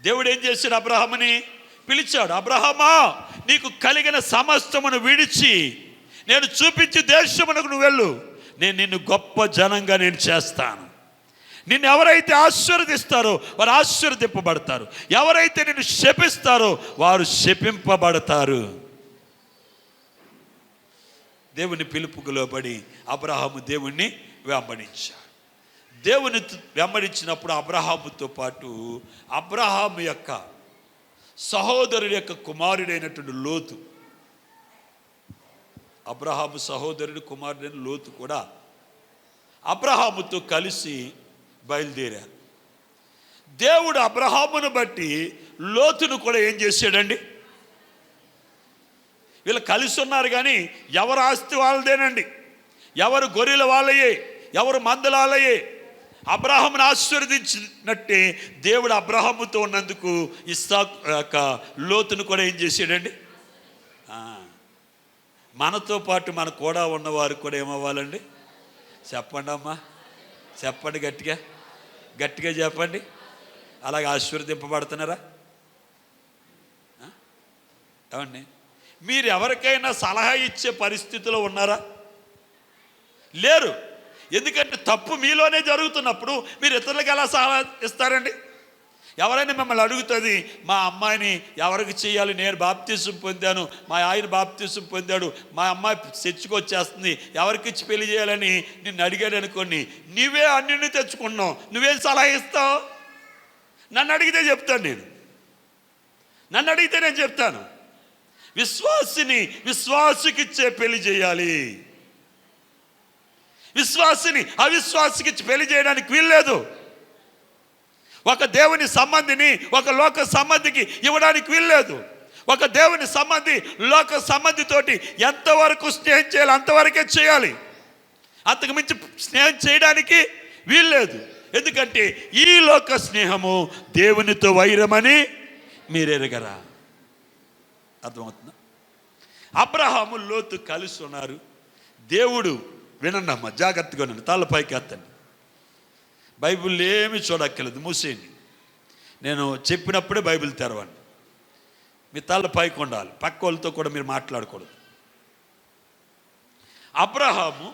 దేవుడు ఏం చేశాడు? అబ్రహాముని పిలిచాడు. అబ్రహామా, నీకు కలిగిన సమస్తమును విడిచి నేను చూపించి దేశమునకు నువ్వు వెళ్ళు. నేను నిన్ను గొప్ప జనంగా నేను చేస్తాను. నిన్ను ఎవరైతే ఆశీర్వదిస్తారో వారు ఆశీర్వదింపబడతారు, ఎవరైతే నిన్ను శపిస్తారో వారు శపింపబడతారు. దేవుని పిలుపుకు లోబడి అబ్రహాము దేవుణ్ణి వెంబడించాడు. దేవుని వెంబడించినప్పుడు అబ్రహాముతో పాటు అబ్రహాము యొక్క సహోదరుడి యొక్క కుమారుడైనటువంటి లోతు, అబ్రహాము సహోదరుడి కుమారుడైన లోతు కూడా అబ్రహాముతో కలిసి బయలుదేరారు. దేవుడు అబ్రహామును బట్టి లోతును కూడా ఏం చేశాడండి? వీళ్ళు కలిసి ఉన్నారు కానీ ఎవరు ఆస్తి వాళ్ళదేనండి, ఎవరు గొర్రెల వాళ్ళయే, ఎవరు మందల వాళ్ళయే. అబ్రహామును ఆశీర్వదించినట్టే దేవుడు అబ్రహాముతో ఉన్నందుకు ఇస్సాకు యొక్క లోతును కూడా ఏం చేశాడండి? మనతో పాటు మన కూడా ఉన్నవారు కూడా ఏమవ్వాలండి? చెప్పండి అమ్మా, చెప్పండి, గట్టిగా గట్టిగా చెప్పండి. అలాగే ఆశీర్వదింపబడుతున్నారా? ఏమండి, మీరు ఎవరికైనా సలహా ఇచ్చే పరిస్థితిలో ఉన్నారా? లేరు. ఎందుకంటే తప్పు మీలోనే జరుగుతున్నప్పుడు మీరు ఇతరులకు ఎలా సలహా ఇస్తారండి? ఎవరైనా మిమ్మల్ని అడుగుతుంది, మా అమ్మాయిని ఎవరికి చేయాలి, నేను బాప్తీసం పొందాను, మా ఆయన బాప్తీసం పొందాడు, మా అమ్మాయి చర్చికొచ్చేస్తుంది, ఎవరికి ఇచ్చి పెళ్లి చేయాలని నిన్ను అడిగాడు అనుకోండి, నువ్వే అన్నింటినీ తెచ్చుకున్నావు, నువ్వేం సలహా ఇస్తావు? నన్ను అడిగితే చెప్తాను. నన్ను అడిగితే నేను చెప్తాను, విశ్వాసిని విశ్వాసికిచ్చే పెళ్లి చేయాలి, విశ్వాసిని అవిశ్వాసికిచ్చి పెళ్లి చేయడానికి వీల్లేదు. ఒక దేవుని సంబంధిని ఒక లోక సంబంధికి ఇవ్వడానికి వీల్లేదు. ఒక దేవుని సంబంధి లోక సంబంధితోటి ఎంతవరకు స్నేహం చేయాలి అంతవరకే చేయాలి, అంతకు మించి స్నేహం చేయడానికి వీల్లేదు. ఎందుకంటే ఈ లోక స్నేహము దేవునితో వైరమని మీరెరగరా? అర్థమవుతుందా? అబ్రహాము లోతు కలిసి ఉన్నారు. దేవుడు, వినండి అమ్మ, జాగ్రత్తగా ఉండండి, తలపైకి ఎత్తండి, బైబిల్ ఏమి చూడక్కర్లేదు, మూసేయండి. నేను చెప్పినప్పుడే బైబిల్ తెరవండి. మీ తల పైకి ఉండాలి, పక్క వాళ్ళతో కూడా మీరు మాట్లాడకూడదు. అబ్రహాము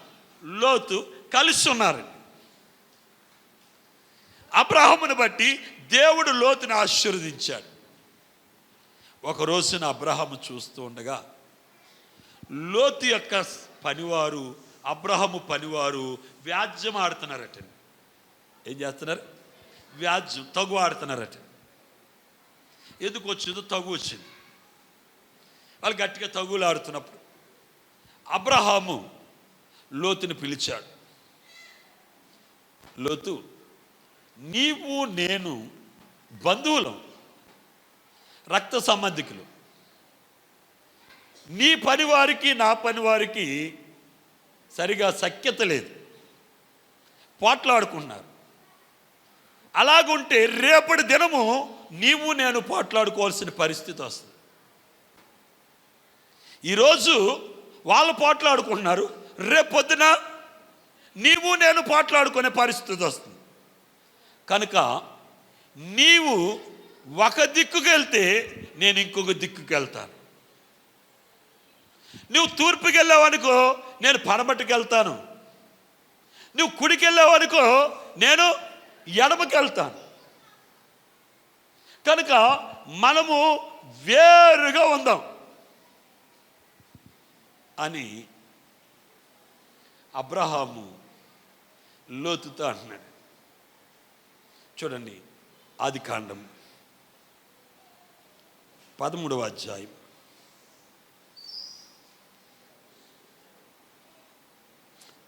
లోతు కలిసి ఉన్నారు. అబ్రహామును బట్టి దేవుడు లోతుని ఆశీర్వదించాడు. ఒక రోజున అబ్రహాము చూస్తూ ఉండగా లోతు యొక్క పనివారు అబ్రహాము పనివారు వ్యాజ్యం ఆడుతున్నారట. ఏం చేస్తున్నారు? వ్యాజ్యం, తగు ఆడుతున్నారట. ఎందుకు వచ్చిందో? తగు వచ్చింది. వాళ్ళు గట్టిగా తగులు ఆడుతున్నప్పుడు అబ్రహాము లోతుని పిలిచాడు. లోతు, నీవు నేను బంధువులం, రక్త సంబంధికులు. నీ పనివారికి నా పనివారికి సరిగా సఖ్యత లేదు, పోట్లాడుకున్నారు. అలాగుంటే రేపటి దినము నీవు నేను పోట్లాడుకోవాల్సిన పరిస్థితి వస్తుంది. ఈరోజు వాళ్ళు పోట్లాడుకుంటున్నారు, రేపొద్దున నీవు నేను పోట్లాడుకునే పరిస్థితి వస్తుంది. కనుక నీవు ఒక దిక్కుకు వెళ్తే నేను ఇంకొక దిక్కుకు వెళ్తాను. నువ్వు తూర్పుకి వెళ్ళావనుకో నేను పడమటికి వెళ్తాను. నువ్వు కుడికి వెళ్ళావనుకో నేను ఎడమకి వెళ్తాను. కనుక మనము వేరుగా ఉందాం అని అబ్రహాము లోతుతో అంటున్నాడు. చూడండి, ఆదికాండం 13వ అధ్యాయం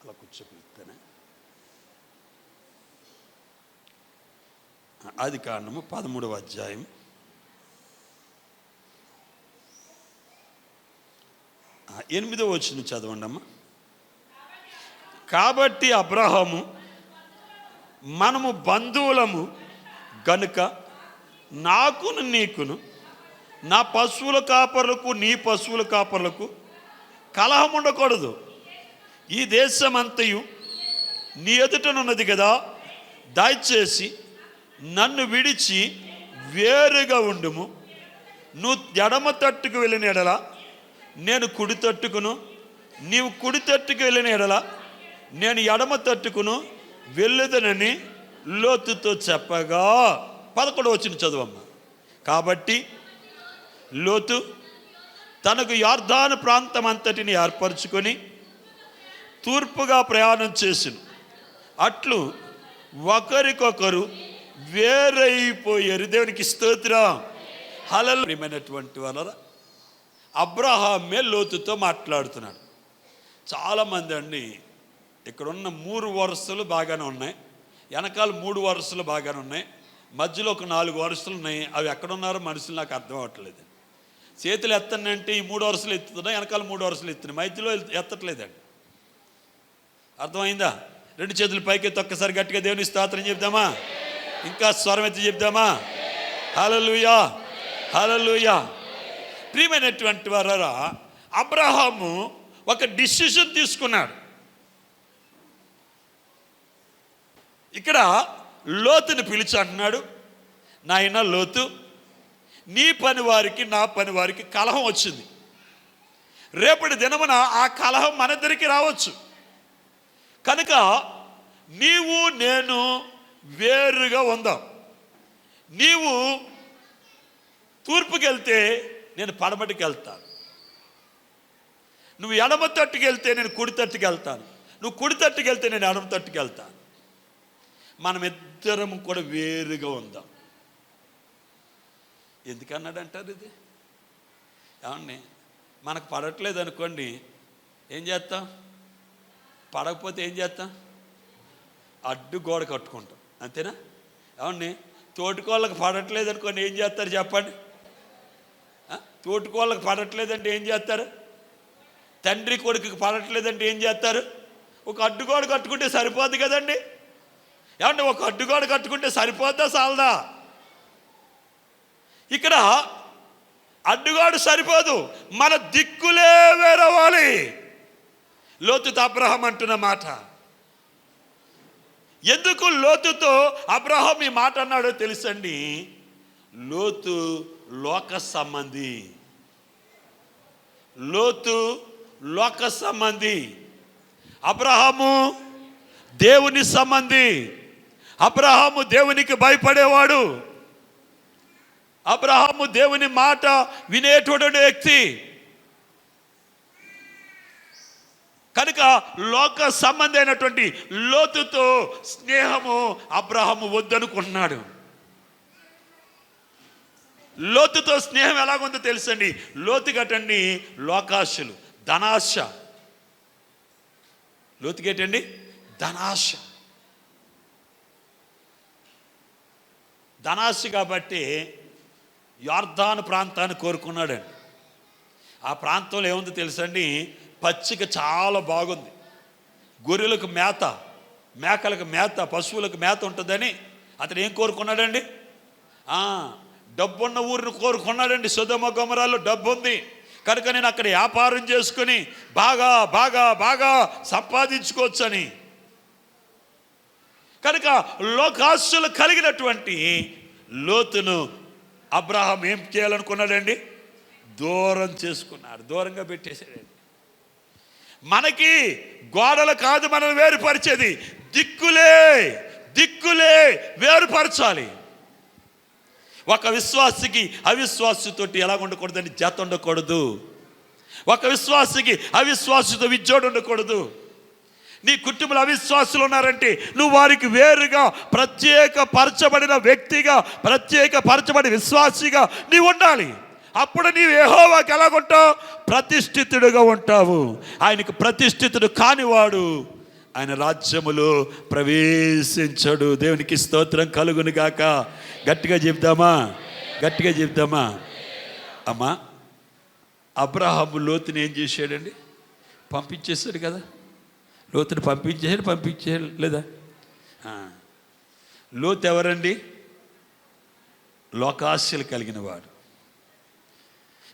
అలా కూర్చోబెడతానే. ఆదికాండము 13వ అధ్యాయం 8వ వచనం చదవండి అమ్మ. కాబట్టి అబ్రహాము, మనము బంధువులము గనుక నాకును నీకును నా పశువుల కాపరులకు నీ పశువుల కాపరులకు కలహం ఉండకూడదు. ఈ దేశమంతయు నీ ఎదుటనున్నది కదా, దయచేసి నన్ను విడిచి వేరుగా ఉండుము. నువ్వు ఎడమ తట్టుకు వెళ్ళిన ఎడల నేను కుడి తట్టుకును, నీవు కుడి తట్టుకు వెళ్ళిన ఎడల నేను ఎడమ తట్టుకును వెళ్ళుదనని లోతుతో చెప్పగా. 11వ వచనం చదువమ్మ. కాబట్టి లోతు తనకు యొర్దాను ప్రాంతం అంతటిని ఏర్పరచుకొని తూర్పుగా ప్రయాణం చేసిను. అట్లు ఒకరికొకరు వేరైపోయారు. దేవునికి స్తోత్రం. హల్లెలూయా. వాళ్ళరా, అబ్రహామే లోతుతో మాట్లాడుతున్నాడు. చాలామంది అండి ఇక్కడున్న 3 వరుసలు బాగానే ఉన్నాయి, వెనకాల 3 వరుసలు బాగానే ఉన్నాయి, మధ్యలో ఒక 4 వరుసలు ఉన్నాయి. అవి ఎక్కడున్నారో మనుషులు నాకు అర్థం అవ్వట్లేదు. చేతులు ఎత్తండి అంటే ఈ 3 వరుసలు ఎత్తుతున్నాయి, వెనకాల 3 వరుసలు ఎత్తున్నాయి, మధ్యలో ఎత్తట్లేదండి. అర్థమైందా? 2 చేతులు పైకి ఎత్తి ఒక్కసారి గట్టిగా దేవుని స్తోత్రం చెప్దామా? ఇంకా స్వరం ఎత్తి చెప్దామా? హల్లెలూయా, హల్లెలూయా. ప్రియమైనటువంటి వారా, అబ్రహాము ఒక డిసిషన్ తీసుకున్నాడు. ఇక్కడ లోతుని పిలిచి అంటున్నాడు, నాయన లోతు, నీ పని వారికి నా పని వారికి కలహం వచ్చింది. రేపటి దినమున ఆ కలహం మన దగ్గరికి రావచ్చు. కనుక నీవు నేను వేరుగా ఉందాం. నీవు తూర్పుకి వెళ్తే నేను పడమటికి వెళ్తాను, నువ్వు ఎడమ తట్టుకు వెళ్తే నేను కుడి తట్టుకు వెళ్తాను, నువ్వు కుడి తట్టుకు వెళ్తే నేను ఎడమ తట్టుకు వెళ్తాను. మనమిద్దరం కూడా వేరుగా ఉందాం. ఎందుకన్నాడంటారు ఇది? ఏమండి, మనకు పడట్లేదు అనుకోండి, ఏం చేస్తాం? పడకపోతే ఏం చేస్తాం? అడ్డు గోడ కట్టుకుంటాం, అంతేనా? ఏమండి, తోటికోళ్ళకి పడట్లేదు అనుకోండి, ఏం చేస్తారు చెప్పండి? తోటికోళ్ళకి పడట్లేదంటే ఏం చేస్తారు? తండ్రి కొడుకుకి పడట్లేదంటే ఏం చేస్తారు? ఒక అడ్డుగోడ కట్టుకుంటే సరిపోద్ది కదండి. ఏమంటే ఒక అడ్డుగోడ కట్టుకుంటే సరిపోద్దా చాలదా? ఇక్కడ అడ్డుగోడ సరిపోదు, మన దిక్కులే వేరవ్వాలి. లోతుతో అబ్రహాం అంటున్న మాట. ఎందుకు లోతుతో అబ్రహాం ఈ మాట అన్నాడో తెలుసండి. లోతు లోక సంబంధి, లోతు లోక సంబంధి, అబ్రహాము దేవుని సంబంధి. అబ్రహాము దేవునికి భయపడేవాడు, అబ్రహాము దేవుని మాట వినేటువంటి వ్యక్తి. కనుక లోక సంబంధి అయినటువంటి లోతుతో స్నేహము అబ్రహాము వద్దనుకుంటున్నాడు. లోతుతో స్నేహం ఎలాగుందో తెలుసండి. లోతు గటండి లోకాశలు, ధనాశ. లోతుకేటండి ధనాశ. ధనాశ కాబట్టి యొర్దాను ప్రాంతాన్ని కోరుకున్నాడండి. ఆ ప్రాంతంలో ఏముందో తెలుసండి, పచ్చిక చాలా బాగుంది, గొర్రెలకు మేత, మేకలకు మేత, పశువులకు మేత ఉంటుందని అతను ఏం కోరుకున్నాడండి? డబ్బున్న ఊరిని కోరుకున్నాడండి. సొదొమ గొమొర్రాలో డబ్బు ఉంది కనుక నేను అక్కడ వ్యాపారం చేసుకుని బాగా బాగా బాగా సంపాదించుకోవచ్చని. కనుక లోకాశలు కలిగినటువంటి లోతును అబ్రహాం ఏం చేయాలనుకున్నాడండి? దూరం చేసుకున్నాడు, దూరంగా పెట్టేశాడండి. మనకి గోడలు కాదు మనల్ని వేరుపరిచేది, దిక్కులే, దిక్కులే వేరుపరచాలి. ఒక విశ్వాసికి అవిశ్వాసితోటి ఎలా ఉండకూడదండి? జత ఉండకూడదు. ఒక విశ్వాసికి అవిశ్వాసితో విజ్జోడు ఉండకూడదు. నీ కుటుంబంలో అవిశ్వాసులు ఉన్నారంటే నువ్వు వారికి వేరుగా ప్రత్యేకపరచబడిన వ్యక్తిగా, ప్రత్యేకపరచబడి విశ్వాసిగా నీవు ఉండాలి. అప్పుడు నీవు యెహోవాకి ఎలాగుంటావు? ప్రతిష్ఠితుడుగా ఉంటావు. ఆయనకు ప్రతిష్ఠితుడు కానివాడు ఆయన రాజ్యములో ప్రవేశించడు. దేవునికి స్తోత్రం కలుగును గాక. గట్టిగా చెప్దామా? గట్టిగా చెప్దామా? అమ్మా, అబ్రహాము లోతుని ఏం చేశాడండి? పంపించేశాడు కదా. లోతుని పంపించేశాడు లేదా? లోతు ఎవరండి? లోకాశలు కలిగిన వాడు,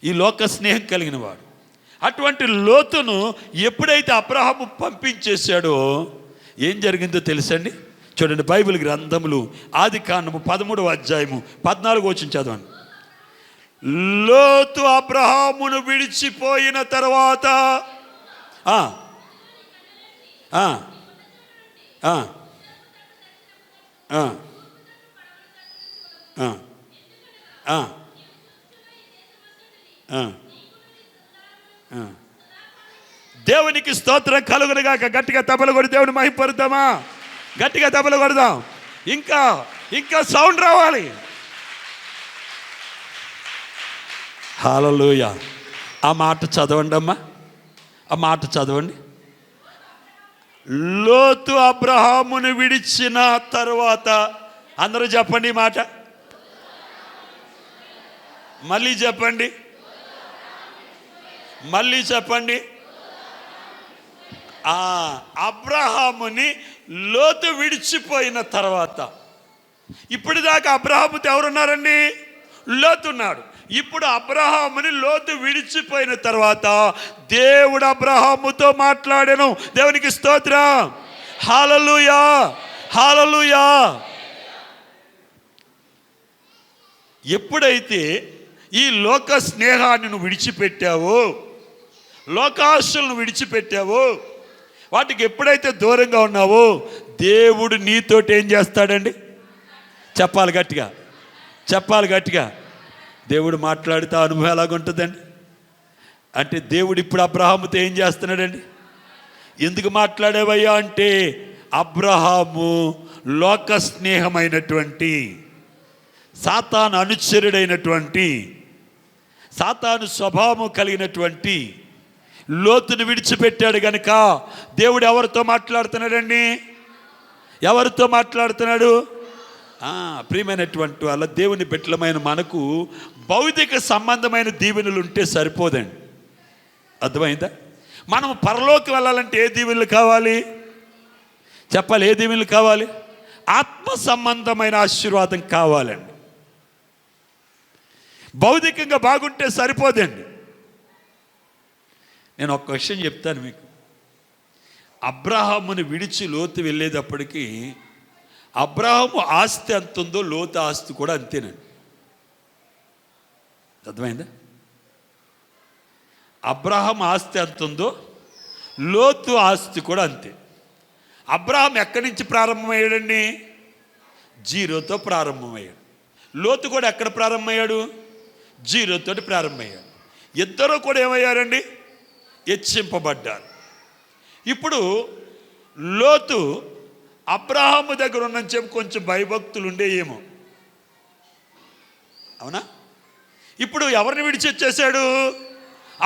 ఈ లోక స్నేహం కలిగిన వాడు. అటువంటి లోతును ఎప్పుడైతే అబ్రహాము పంపించేశాడో ఏం జరిగిందో తెలుసండి? చూడండి, బైబిల్ గ్రంథములు ఆదికాండము 13వ అధ్యాయము 14వ వచనం చదవండి. లోతు అబ్రహామును విడిచిపోయిన తర్వాత దేవునికి స్తోత్రం కలుగునుగాక. గట్టిగా తబల కొడి దేవుని మహిమపరుద్దామా? గట్టిగా తబల కొడదాం. ఇంకా ఇంకా సౌండ్ రావాలి. హల్లెలూయా. ఆ మాట చదవండి అమ్మా, ఆ మాట చదవండి. లోతు అబ్రహామును విడిచిన తర్వాత, అందరూ చెప్పండి మాట, మళ్ళీ చెప్పండి, మళ్ళీ చెప్పండి. అబ్రహాముని లోతు విడిచిపోయిన తర్వాత, ఇప్పటిదాకా అబ్రహాముతో ఎవరున్నారండి? లోతున్నాడు. ఇప్పుడు అబ్రహాముని లోతు విడిచిపోయిన తర్వాత దేవుడు అబ్రహాముతో మాట్లాడాను. దేవునికి స్తోత్రం. హల్లెలూయా, హల్లెలూయా. ఎప్పుడైతే ఈ లోక స్నేహాన్ని నువ్వు విడిచిపెట్టావో, లోకాశలను విడిచిపెట్టావో, వాటికి ఎప్పుడైతే దూరంగా ఉన్నావో, దేవుడు నీతోటి ఏం చేస్తాడండి? చెప్పాలి గట్టిగా, చెప్పాలి గట్టిగా. దేవుడు మాట్లాడితే అనుభవం ఎలాగుంటుందండి? అంటే దేవుడు ఇప్పుడు అబ్రహాముతో ఏం చేస్తున్నాడండి? ఎందుకు మాట్లాడేవయ్యా అంటే, అబ్రహాము లోక స్నేహమైనటువంటి, సాతాను అనుచరుడైనటువంటి, సాతాను స్వభావం కలిగినటువంటి లోతును విడిచిపెట్టాడు కనుక దేవుడు ఎవరితో మాట్లాడుతున్నాడండి? ఎవరితో మాట్లాడుతున్నాడు? ప్రియమైనటువంటి వాళ్ళ దేవుని బిడ్డలమైన మనకు భౌతిక సంబంధమైన దీవెనలు ఉంటే సరిపోదండి. అర్థమైందా? మనం పరలోకి వెళ్ళాలంటే ఏ దీవెనలు కావాలి? చెప్పాలి, ఏ దీవెనలు కావాలి? ఆత్మ సంబంధమైన ఆశీర్వాదం కావాలండి. భౌతికంగా బాగుంటే సరిపోదండి. నేను ఒక విషయం చెప్తాను మీకు. అబ్రహాముని విడిచి లోతు వెళ్ళేటప్పటికీ అబ్రహాము ఆస్తి ఎంత ఉందో లోతు ఆస్తి కూడా అంతేనండి. అర్థమైందా? అబ్రహాం ఆస్తి ఎంత ఉందో లోతు ఆస్తి కూడా అంతే. అబ్రహాం ఎక్కడి నుంచి ప్రారంభమయ్యాడండి? జీరోతో ప్రారంభమయ్యాడు. లోతు కూడా ఎక్కడ ప్రారంభమయ్యాడు? జీరోతోటి ప్రారంభమయ్యాడు. ఇద్దరూ కూడా ఏమయ్యారండి? హెచ్చింపబడ్డారు. ఇప్పుడు లోతు అబ్రహాము దగ్గర ఉన్నని చెప్పి కొంచెం భయభక్తులు ఉండేయేమో, అవునా? ఇప్పుడు ఎవరిని విడిచి వచ్చేసాడు?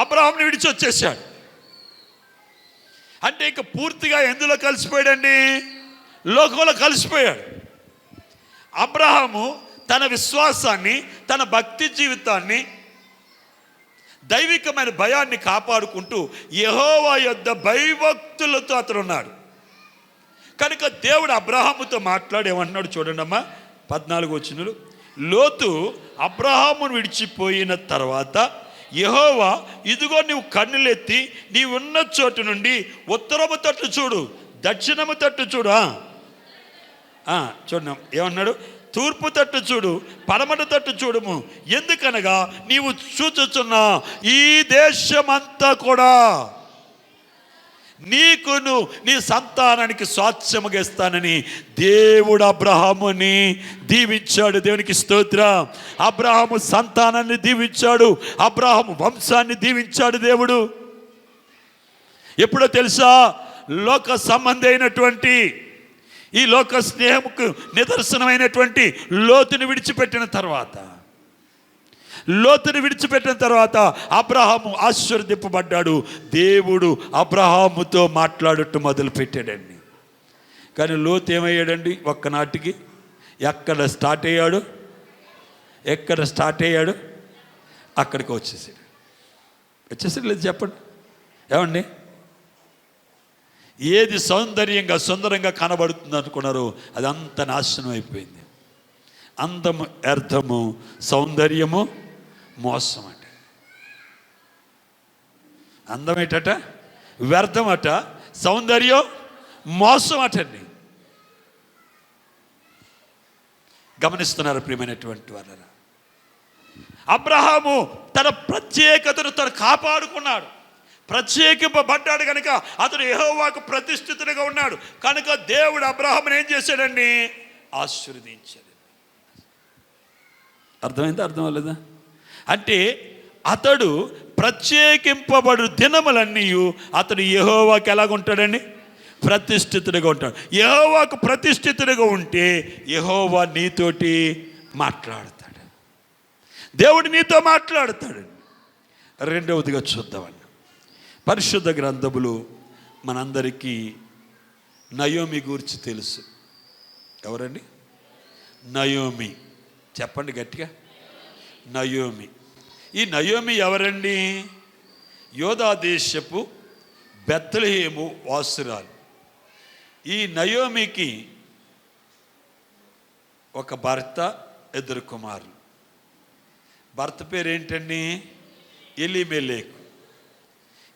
అబ్రహాముని విడిచి వచ్చేసాడు. అంటే ఇక పూర్తిగా ఎందులో కలిసిపోయాడండి? లోకంలో కలిసిపోయాడు. అబ్రహాము తన విశ్వాసాన్ని, తన భక్తి జీవితాన్ని, దైవికమైన భయాన్ని కాపాడుకుంటూ యెహోవా యొద్ద భయభక్తులతో అతను ఉన్నాడు. కనుక దేవుడు అబ్రహాముతో మాట్లాడేమన్నాడు చూడండి అమ్మా, 14వ వచనం. లోతు అబ్రహామును విడిచిపోయిన తర్వాత యెహోవా, ఇదిగో నీవు కన్నులెత్తి నీవున్న చోటు నుండి ఉత్తరము తట్టు చూడు, దక్షిణము తట్టు చూడు. చూడండి ఏమన్నాడు? తూర్పు తట్టు చూడు, పడమట తట్టు చూడము. ఎందుకనగా నీవు చూచుచున్న ఈ దేశమంతా కూడా నీకును నీ సంతానానికి స్వాస్థ్యముగా ఇస్తానని దేవుడు అబ్రహాముని దీవించాడు. దేవునికి స్తోత్రం. అబ్రహాము సంతానాన్ని దీవించాడు, అబ్రహాము వంశాన్ని దీవించాడు దేవుడు. ఎప్పుడో తెలుసా? లోక సంబంధి అయినటువంటి, ఈ లోక స్నేహముకు నిదర్శనమైనటువంటి లోతుని విడిచిపెట్టిన తర్వాత అబ్రహాము ఆశీర్వదింపబడ్డాడు. దేవుడు అబ్రహాముతో మాట్లాడటం మొదలు పెట్టాడండి. కానీ లోతు ఏమయ్యాడండి? ఒక్కనాటికి ఎక్కడ స్టార్ట్ అయ్యాడు అక్కడికి వచ్చేసాడు. లేదు చెప్పండి, ఏమండి? ఏది సుందరంగా కనబడుతుంది అనుకున్నారో అదంతా నాశనం అయిపోయింది. అందము వ్యర్థము, సౌందర్యము మోసం అట. అందం ఏంటట? వ్యర్థం అట. సౌందర్యం మోసం అటండి. గమనిస్తున్నారు ప్రియమైనటువంటి వాళ్ళరా? అబ్రహాము తన ప్రత్యేకతను తను కాపాడుకున్నాడు, ప్రత్యేకింపబడ్డాడు కనుక అతడు యెహోవాకు ప్రతిష్ఠితుడిగా ఉన్నాడు కనుక దేవుడు అబ్రహామును ఏం చేశాడండి? ఆశీర్వదించాడు. అర్థమైందా? అర్థం అవ్వలేదా? అంటే అతడు ప్రత్యేకింపబడు దినములన్నీ అతడు యెహోవాకు ఎలాగుంటాడండి? ప్రతిష్ఠితుడిగా ఉంటాడు. యెహోవాకు ప్రతిష్ఠితుడిగా ఉంటే యెహోవా నీతోటి మాట్లాడతాడు, దేవుడు నీతో మాట్లాడతాడు. రెండవదిగా చూద్దామండి, పరిశుద్ధ గ్రంథములు మనందరికీ నయోమి గురించి తెలుసు. ఎవరండి? నయోమి. చెప్పండి గట్టిగా, నయోమి. ఈ నయోమి ఎవరండి? యోధా దేశపు బెత్లెహేము వాసురాలు. ఈ నయోమికి ఒక భర్త, ఇద్దరు కుమారులు. భర్త పేరు ఏంటండి? ఎలీమెలెకు.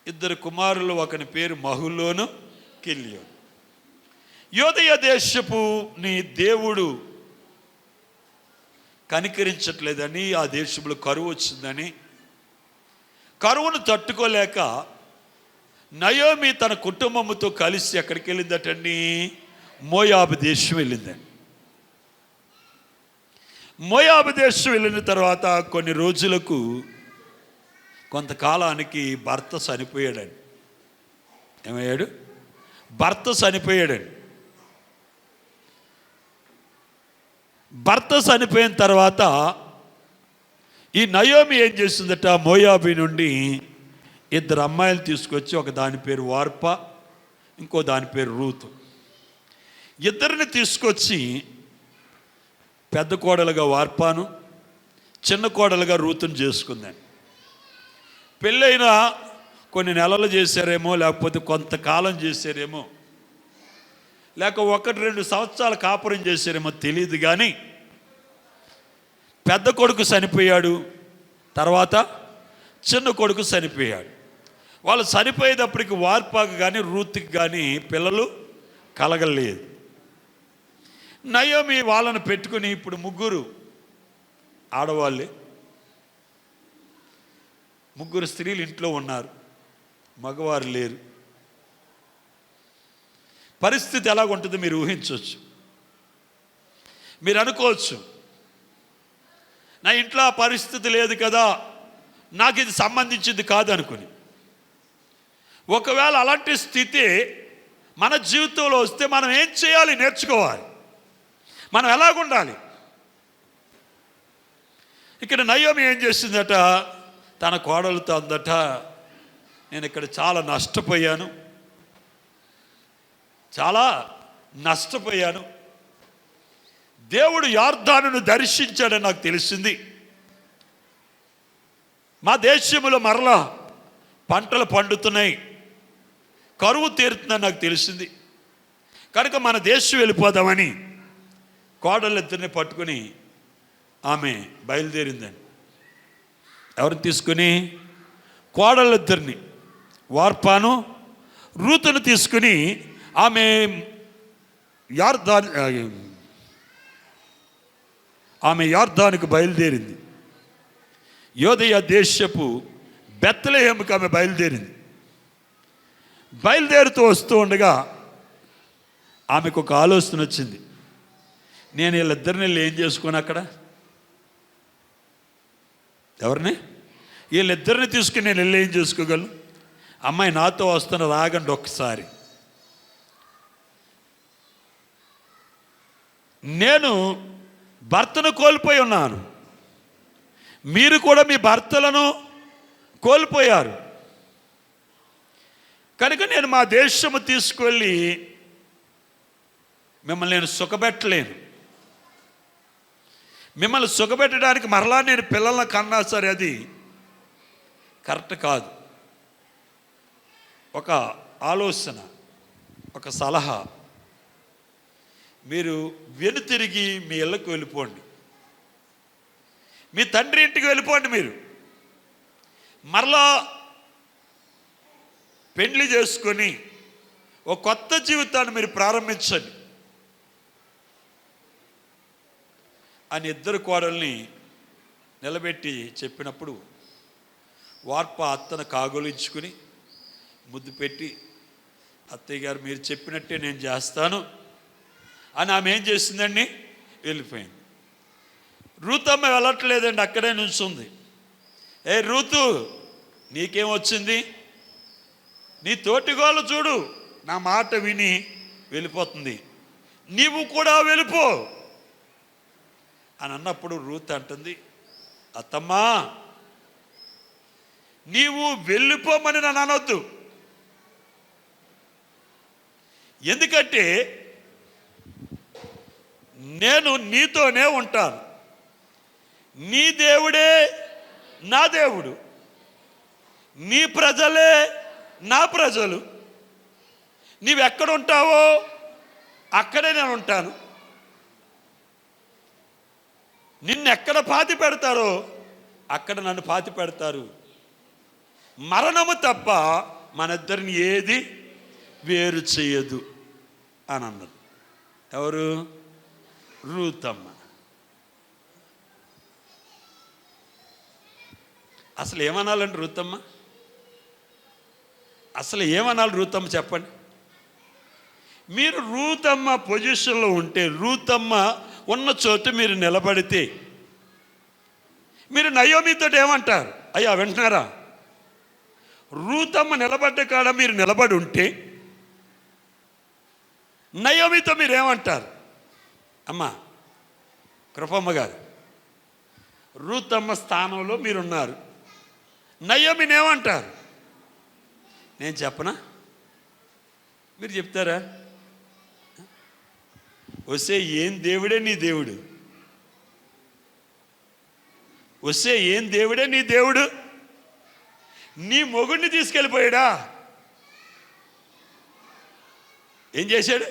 ఇద్దరు కుమారులు, ఒకని పేరు మహులోను, కిల్యోను. యోదయ దేశపు నీ దేవుడు కనికరించట్లేదని, ఆ దేశంలో కరువు వచ్చిందని, కరువును తట్టుకోలేక నయోమి తన కుటుంబంతో కలిసి ఎక్కడికి వెళ్ళిందటండి? మోయాబు దేశం వెళ్ళిందండి. మోయాబు దేశం వెళ్ళిన తర్వాత కొన్ని రోజులకు, కొంతకాలానికి భర్త చనిపోయాడండి. ఏమయ్యాడు? భర్త చనిపోయాడండి. భర్త చనిపోయిన తర్వాత ఈ నయోమి ఏం చేసిందట? మోయాబు నుండి ఇద్దరు అమ్మాయిలు తీసుకొచ్చి, ఒక దాని పేరు వార్ప, ఇంకో దాని పేరు రూతు. ఇద్దరిని తీసుకొచ్చి పెద్ద కోడలుగా వార్పాను, చిన్న కోడలుగా రూతును చేసుకుందండి. పెళ్ళైన కొన్ని నెలలు చేశారేమో, లేకపోతే కొంతకాలం చేశారేమో, లేక 1-2 సంవత్సరాలు కాపురం చేశారేమో తెలియదు. కానీ పెద్ద కొడుకు చనిపోయాడు, తర్వాత చిన్న కొడుకు చనిపోయాడు. వాళ్ళు చనిపోయేటప్పటికి వార్పాకు కానీ రూత్కి కానీ పిల్లలు కలగలేదు. నయోమి వాళ్ళను పెట్టుకుని, ఇప్పుడు ముగ్గురు ఆడవాళ్ళే, ముగ్గురు స్త్రీలు ఇంట్లో ఉన్నారు, మగవారు లేరు. పరిస్థితి ఎలాగుంటుందో మీరు ఊహించవచ్చు. మీరు అనుకోవచ్చు, నా ఇంట్లో ఆ పరిస్థితి లేదు కదా, నాకు ఇది సంబంధించింది కాదు అనుకుని. ఒకవేళ అలాంటి స్థితి మన జీవితంలో వస్తే మనం ఏం చేయాలి? నేర్చుకోవాలి. మనం ఎలాగుండాలి? ఇక్కడ నయోమి ఏం చేసిందట? తన కోడలతో అందట, నేను ఇక్కడ చాలా నష్టపోయాను, చాలా నష్టపోయాను. దేవుడు యార్దానును దర్శించాడని నాకు తెలిసింది. మా దేశంలో మరలా పంటలు పండుతున్నాయి, కరువు తీరుతుందని నాకు తెలిసింది కనుక మన దేశం వెళ్ళిపోదామని కోడళ్ళిద్దరిని పట్టుకుని ఆమె బయలుదేరిందండి. ఎవరిని తీసుకుని? కోడళ్ళిద్దరిని, వార్పాను, రూతును తీసుకుని ఆమె యార్దానుకు బయలుదేరింది. యోదయ దేశపు బెత్లెహేముకు ఆమె బయలుదేరింది. బయలుదేరుతూ వస్తూ ఉండగా ఆమెకు ఒక ఆలోచన వచ్చింది. నేను వీళ్ళిద్దరిని ఏం చేసుకుని అక్కడ, ఎవరిని? వీళ్ళిద్దరిని తీసుకుని నేను వెళ్ళి ఏం చేసుకోగలను? అమ్మాయి నాతో వస్తున్న, రాగండి ఒక్కసారి. నేను భర్తను కోల్పోయి ఉన్నాను, మీరు కూడా మీ భర్తలను కోల్పోయారు కనుక నేను మా దేశము తీసుకువెళ్ళి మిమ్మల్ని నేను సుఖపెట్టలేను. మిమ్మల్ని సుఖపెట్టడానికి మరలా నేను పిల్లలను కన్నా సరే అది కరెక్ట్ కాదు. ఒక ఆలోచన, ఒక సలహా, మీరు వెనుతిరిగి మీ ఇళ్ళకు వెళ్ళిపోండి, మీ తండ్రి ఇంటికి వెళ్ళిపోండి. మీరు మరలా పెండ్లి చేసుకొని ఒక కొత్త జీవితాన్ని మీరు ప్రారంభించండి. అని ఇద్దరు కోడల్ని నిలబెట్టి చెప్పినప్పుడు వార్ప అత్తను కాగోలించుకుని ముద్దు పెట్టి, అత్తయ్య గారు మీరు చెప్పినట్టే నేను చేస్తాను అని ఆమె ఏం చేసిందండి, వెళ్ళిపోయింది. రూతమ్మ వెళ్ళట్లేదండి, అక్కడే నుంచుంది. ఏ రూతు, నీకేం వచ్చింది? నీ తోటిగోళ్ళు చూడు నా మాట విని వెళ్ళిపోతుంది, నీవు కూడా వెళ్ళిపో అని అన్నప్పుడు రూత్ అంటుంది, అత్తమ్మా నీవు వెళ్ళిపోమని నన్ను అనొద్దు. ఎందుకంటే నేను నీతోనే ఉంటాను. నీ దేవుడే నా దేవుడు, నీ ప్రజలే నా ప్రజలు. నీవెక్కడుంటావో అక్కడే నేను ఉంటాను. నిన్నెక్కడ పాతి పెడతారో అక్కడ నన్ను పాతి పెడతారు. మరణము తప్ప మన ఇద్దరిని ఏది వేరు చేయదు అని అన్నది. ఎవరు? రూతమ్మ. అసలు ఏమనాలండి రూతమ్మ? అసలు ఏమనాలి రూతమ్మ చెప్పండి. మీరు రూతమ్మ పొజిషన్లో ఉంటే, రూతమ్మ ఉన్న చోటు మీరు నిలబడితే మీరు నయోమితో ఏమంటారు? అయ్యా వింటున్నారా? రూతమ్మ నిలబడ్డ కాడ మీరు నిలబడి ఉంటే నయోమితో మీరు ఏమంటారు? అమ్మా కృపమ్మ గారు, రూతమ్మ స్థానంలో మీరున్నారు, నయోమిని ఏమంటారు? నేను చెప్పనా? మీరు చెప్తారా? వస్తే ఏం దేవుడే నీ దేవుడు, వస్తే ఏం దేవుడే నీ దేవుడు. నీ మొగుడిని తీసుకెళ్ళిపోయాడా? ఏం చేశాడు?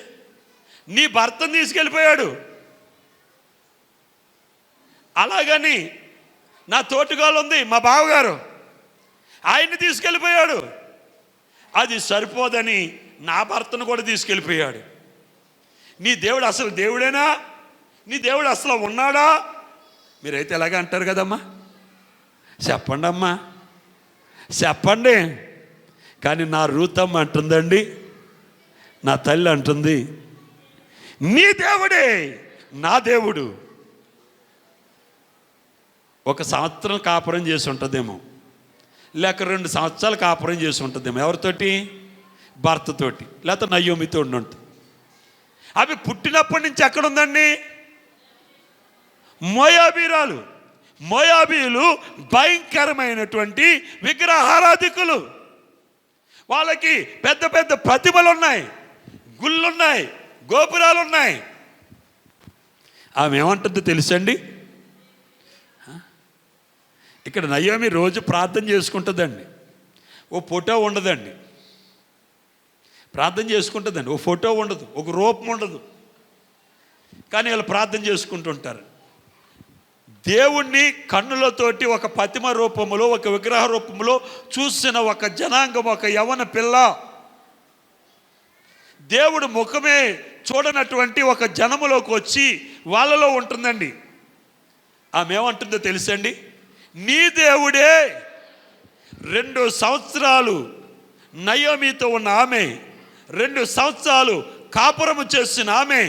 నీ భర్తను తీసుకెళ్ళిపోయాడు. అలాగని నా తోటిగాలు ఉంది మా బావగారు, ఆయన్ని తీసుకెళ్ళిపోయాడు. అది సరిపోదని నా భర్తను కూడా తీసుకెళ్ళిపోయాడు. నీ దేవుడు అసలు దేవుడేనా? నీ దేవుడు అసలు ఉన్నాడా? మీరైతే ఎలాగ అంటారు కదమ్మా. చెప్పండి అమ్మా, చెప్పండి. కానీ నా రూతమ్మ అంటుందండి, నా తల్లి అంటుంది, నీ దేవుడే నా దేవుడు. ఒక సంవత్సరం కాపురం చేసి ఉంటుందేమో, లేక 2 సంవత్సరాలు కాపురం చేసి ఉంటుందేమో. ఎవరితోటి? భర్తతోటి, లేకపోతే నయోమితో ఉంటుంది. అవి పుట్టినప్పటి నుంచి ఎక్కడుందండి? మోయాబీరాలు. మోయాబీలు భయంకరమైనటువంటి విగ్రహారాధికులు. వాళ్ళకి పెద్ద పెద్ద ప్రతిమలు ఉన్నాయి, గుళ్ళున్నాయి, గోపురాలు ఉన్నాయి. ఆమె ఏమంటుందో తెలుసండి? ఇక్కడ నయోమి రోజు ప్రార్థన చేసుకుంటుందండి. ఓ ఫోటో ఉండదండి, ప్రార్థన చేసుకుంటుందండి. ఓ ఫోటో ఉండదు, ఒక రూపం ఉండదు, కానీ వాళ్ళు ప్రార్థన చేసుకుంటుంటారు. దేవుణ్ణి కన్నులతోటి ఒక ప్రతిమ రూపములో, ఒక విగ్రహ రూపంలో చూసిన ఒక జనాంగం, ఒక యవ్వన పిల్ల, దేవుడు ముఖమే చూడనటువంటి ఒక జనములోకి వచ్చి వాళ్ళలో ఉంటుందండి. ఆమె ఏమంటుందో తెలుసండి? నీ దేవుడే 2 సంవత్సరాలు నయోమితో ఉన్న ఆమె, 2 సంవత్సరాలు కాపురము చేసిన ఆమె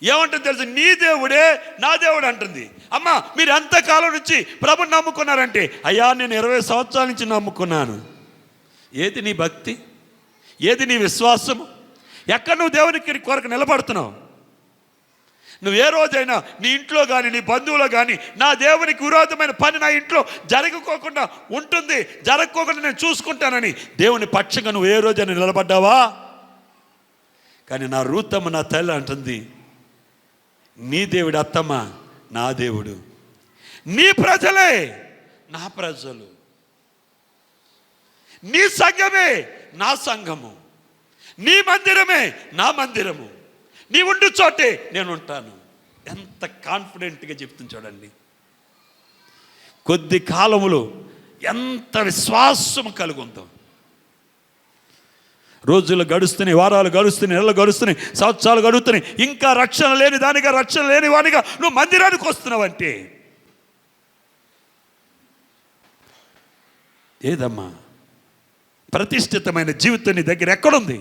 ఏమంటుంది తెలుసు? నీ దేవుడే నా దేవుడు అంటుంది. అమ్మా మీరు ఎంతకాలం నుంచి ప్రభుని నమ్ముకున్నారంటే, అయ్యా నేను 20 సంవత్సరాల నుంచి నమ్ముకున్నాను. ఏది నీ భక్తి? ఏది నీ విశ్వాసము? ఎక్కడ నువ్వు దేవునికి కొరకు నిలబడుతున్నావు? నువ్వు ఏ రోజైనా నీ ఇంట్లో కానీ, నీ బంధువులో కానీ, నా దేవునికి విరోధమైన పని నా ఇంట్లో జరగకోకుండా ఉంటుంది, జరగకోకుండా నేను చూసుకుంటానని దేవుని పక్షంగా నువ్వు ఏ రోజైనా నిలబడ్డావా? కానీ నా రూతమ్మ, నా తల్లి అంటుంది, నీ దేవుడు అత్తమ్మ నా దేవుడు, నీ ప్రజలే నా ప్రజలు, నీ సంఘమే నా సంఘము, నీ మందిరమే నా మందిరము, నీ ఉండు చోటే నేను ఉంటాను. ఎంత కాన్ఫిడెంట్గా చెప్తుంది చూడండి. కొద్ది కాలములో ఎంత విశ్వాసం కలుగుందో. రోజులు గడుస్తున్నాయి, వారాలు గడుస్తున్నాయి, నెలలు గడుస్తున్నాయి, సంవత్సరాలు గడుస్తున్నాయి. ఇంకా రక్షణ లేని దానిగా, రక్షణ లేని వానిగా నువ్వు మందిరానికి వస్తున్నావంటే ఏదమ్మా? ప్రతిష్ఠితమైన జీవితం నీ దగ్గర ఎక్కడుంది?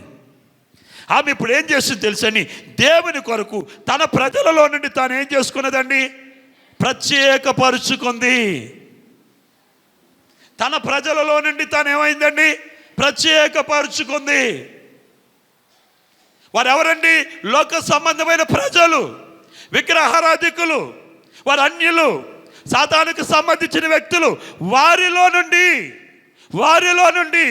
ఆమె ఇప్పుడు ఏం చేస్తుంది తెలుసని, దేవుని కొరకు తన ప్రజలలో నుండి తాను ఏం చేసుకున్నదండి? ప్రత్యేకపరుచుకుంది. తన ప్రజలలో నుండి తాను ఏమైందండి? ప్రత్యేకపరుచుకుంది. వారు ఎవరండి? లోక సంబంధమైన ప్రజలు, విగ్రహారాధికులు, వారు అన్యులు, సాతానుకు సంబంధించిన వ్యక్తులు. వారిలో నుండి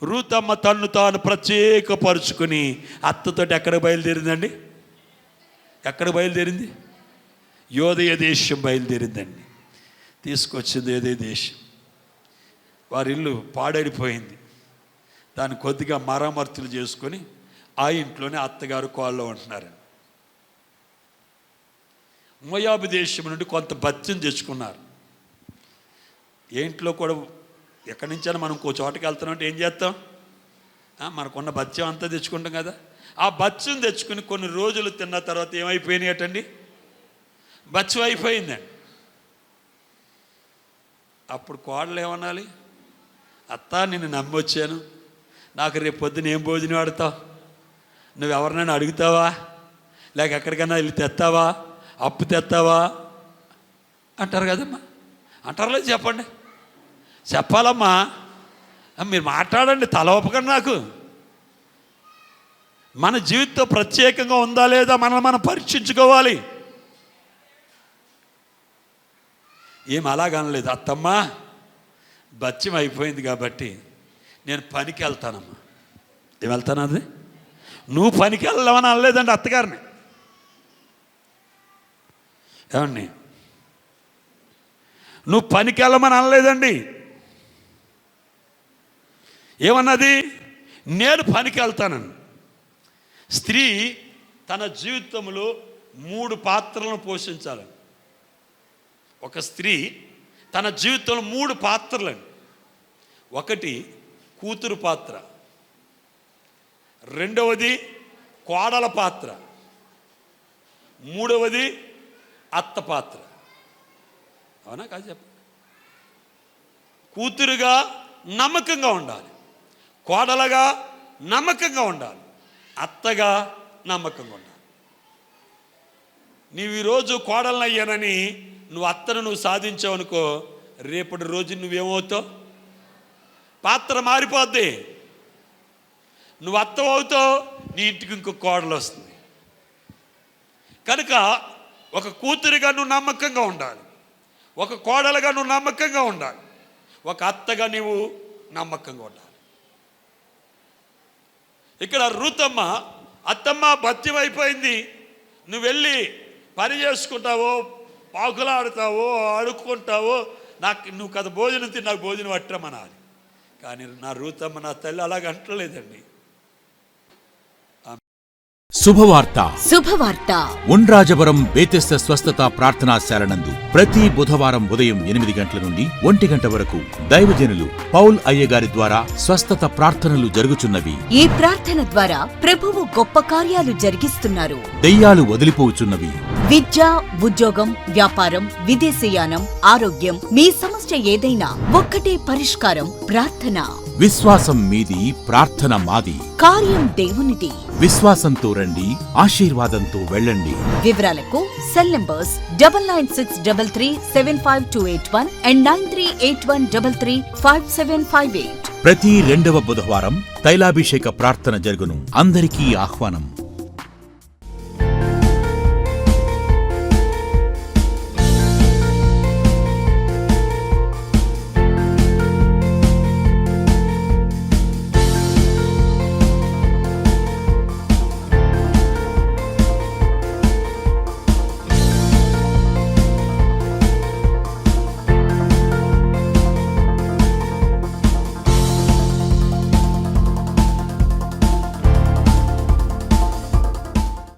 రూతమ్మ తన్ను తాను ప్రత్యేకపరుచుకుని అత్తతోటి ఎక్కడ బయలుదేరిందండి? ఎక్కడ బయలుదేరింది? యోదయ దేశం బయలుదేరిందండి. తీసుకొచ్చింది యోదయ దేశం. వారి ఇల్లు పాడైపోయింది. దాన్ని కొద్దిగా మరమ్మతులు చేసుకొని ఆ ఇంట్లోనే అత్తగారు కోళ్ళలో ఉంటున్నారు. మోయాబు దేశం నుండి కొంత బత్యం తెచ్చుకున్నారు. ఏ ఇంట్లో కూడా ఎక్కడి నుంచైనా మనం ఇంకో చోటకి వెళ్తామంటే ఏం చేస్తాం? మనకున్న బత్యం అంతా తెచ్చుకుంటాం కదా. ఆ బత్యం తెచ్చుకుని కొన్ని రోజులు తిన్న తర్వాత ఏమైపోయినాయి అటండి? బత్యం అయిపోయిందండి. అప్పుడు కోడలు ఏమనాలి? అత్త, నిన్ను నమ్మొచ్చాను, నాకు రేపు పొద్దున ఏం భోజనం ఆడతావు? నువ్వు ఎవరినైనా అడుగుతావా? లేక ఎక్కడికైనా వెళ్ళి తెస్తావా? అప్పు తెస్తావా అంటారు కదమ్మా. అంటారు లేదు? చెప్పండి, చెప్పాలమ్మా. మీరు మాట్లాడండి, తల ఒప్పకండి. నాకు మన జీవితం ప్రత్యేకంగా ఉందా లేదా మనల్ని మనం పరీక్షించుకోవాలి. ఏం అలాగనలేదు. అత్తమ్మ, బత్యం అయిపోయింది కాబట్టి నేను పనికి వెళ్తానమ్మా. ఏం వెళ్తాను? అది నువ్వు పనికి వెళ్ళమని అనలేదండి అత్తగారిని. ఏమండి, నువ్వు పనికి వెళ్ళమని అనలేదండి. ఏమన్నది? నేను పనికి వెళ్తానని. స్త్రీ తన జీవితంలో 3 పాత్రలను పోషించాలి. ఒక స్త్రీ తన జీవితంలో 3 పాత్రలండి. ఒకటి కూతురు పాత్ర, రెండవది కోడల పాత్ర, మూడవది అత్త పాత్ర. అవునా కాదు? చెప్పండి. కూతురుగా నమ్మకంగా ఉండాలి, కోడలుగా నమ్మకంగా ఉండాలి, అత్తగా నమ్మకంగా ఉండాలి. నీవు ఈరోజు కోడలను అయ్యానని నువ్వు అత్తను నువ్వు సాధించావనుకో, రేపటి రోజు నువ్వేమవుతావు? పాత్ర మారిపోద్ది. నువ్వు అత్త అవుతావు, నీ ఇంటికి ఇంకొక కోడలు వస్తుంది. కనుక ఒక కూతురిగా నువ్వు నమ్మకంగా ఉండాలి, ఒక కోడలుగా నువ్వు నమ్మకంగా ఉండాలి, ఒక అత్తగా నీవు నమ్మకంగా ఉండాలి. ఇక్కడ రూతమ్మ, అత్తమ్మ బత్యం అయిపోయింది, నువ్వు వెళ్ళి పని చేసుకుంటావో, పాకులాడుతావో, అడుక్కుంటావో, నువ్వు కదా భోజనం తిని నాకు భోజనం పట్టమనాలి. కానీ నా రూతమ్మ, నా తల్లి అలాగంటలేదండి. శుభవార్త. ఉండ్రాజవరం బేతెస్త స్వస్థత ప్రార్థనాశాలనందు ప్రతి బుధవారం ఉదయం 8 గంటల నుండి 1 గంట వరకు దైవజనులు పౌల్ అయ్యగారి ద్వారా స్వస్థత ప్రార్థనలు జరుగుచున్నవి. ఈ ప్రార్థన ద్వారా ప్రభువు గొప్ప కార్యాలు జరిగిస్తున్నారు. దెయ్యాలు వదిలిపోవుచున్నవి. విద్య, ఉద్యోగం, వ్యాపారం, విదేశీయానం, ఆరోగ్యం, మీ సమస్య ఏదైనా ఒక్కటే పరిష్కారం: ప్రార్థన. విశ్వాసం మీది, ప్రార్థన మాది. కార్యం దేవునిది. విశ్వాసంతో రండి, ఆశీర్వాదంతో వెళ్ళండి. వివరాలకు సెల్ నంబర్స్ 9963375281 and 9381335758. ప్రతి 2వ బుధవారం తైలాభిషేక ప్రార్థన జరుగును. అందరికీ ఆహ్వానం.